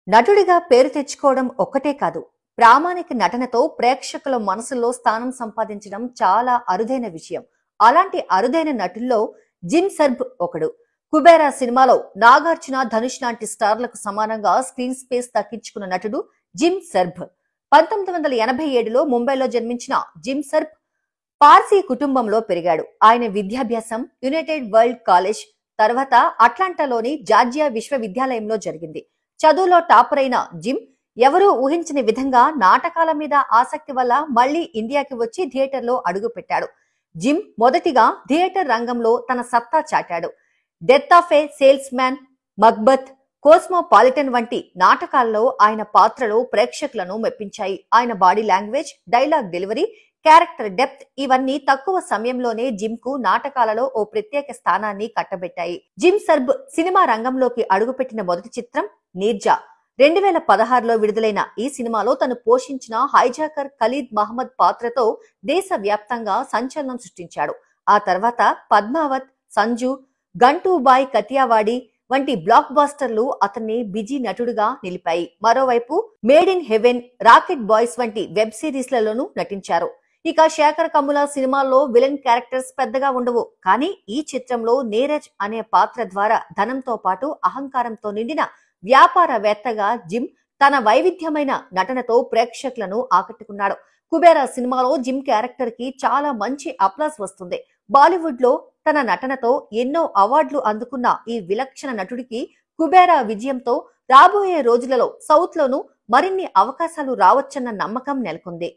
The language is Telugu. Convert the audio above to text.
నటుడిగా పేరు తెచ్చుకోవడం ఒక్కటే కాదు, ప్రామాణిక నటనతో ప్రేక్షకుల మనసుల్లో స్థానం సంపాదించడం చాలా అరుదైన విషయం. అలాంటి అరుదైన నటుల్లో జిమ్ సర్బ్ ఒకడు. కుబేరా సినిమాలో నాగార్జున, ధనుష్ లాంటి స్టార్లకు సమానంగా స్క్రీన్ స్పేస్ దక్కించుకున్న నటుడు జిమ్ సర్బ్. 1987లో ముంబైలో జన్మించిన జిమ్ సర్బ్ పార్సీ కుటుంబంలో పెరిగాడు. ఆయన విద్యాభ్యాసం యునైటెడ్ వరల్డ్ కాలేజ్, తర్వాత అట్లాంటాలోని జార్జియా విశ్వవిద్యాలయంలో జరిగింది. చదువులో టాపర్ అయిన జిమ్ ఎవరూ ఊహించని విధంగా నాటకాల మీద ఆసక్తి వల్ల మళ్లీ ఇండియాకి వచ్చి థియేటర్లో అడుగుపెట్టాడు. జిమ్ మొదటిగా థియేటర్ రంగంలో తన సత్తా చాటాడు. Death of a salesman, Macbeth, cosmopolitan వంటి నాటకాల్లో ఆయన పాత్రలు ప్రేక్షకులను మెప్పించాయి. ఆయన body language, dialogue delivery, character depth ఇవన్నీ తక్కువ సమయంలోనే జిమ్ కు నాటకాలలో ఓ ప్రత్యేక స్థానాన్ని కట్టబెట్టాయి. జిమ్ సర్బ్ సినిమా రంగంలోకి అడుగుపెట్టిన మొదటి చిత్రం నీర్జా. 2016లో విడుదలైన ఈ సినిమాలో తను పోషించిన హైజాకర్ ఖలీద్ మహమ్మద్ పాత్రతో దేశవ్యాప్తంగా సంచలనం సృష్టించాడు. ఆ తర్వాత పద్మావత్, సంజు, గంటూబాయ్ కతియావాడి వంటి బ్లాక్ బాస్టర్లు అతన్ని బిజీ నటుడుగా నిలిపాయి. మరోవైపు made in heaven, rocket boys వంటి వెబ్ సిరీస్లలోనూ నటించారు. ఇక శేఖర్ కమ్ముల సినిమాల్లో విలన్ క్యారెక్టర్స్ పెద్దగా ఉండవు, కానీ ఈ చిత్రంలో నీరజ్ అనే పాత్ర ద్వారా ధనంతో పాటు అహంకారంతో నిండిన వ్యాపారవేత్తగా జిమ్ తన వైవిధ్యమైన నటనతో ప్రేక్షకులను ఆకట్టుకున్నాడు. కుబేరా సినిమాలో జిమ్ క్యారెక్టర్ కి చాలా మంచి అప్లాస్ వస్తుంది. బాలీవుడ్ లో తన నటనతో ఎన్నో అవార్డులు అందుకున్న ఈ విలక్షణ నటుడికి కుబేరా విజయంతో రాబోయే రోజులలో సౌత్ లోనూ మరిన్ని అవకాశాలు రావచ్చన్న నమ్మకం నెలకొంది.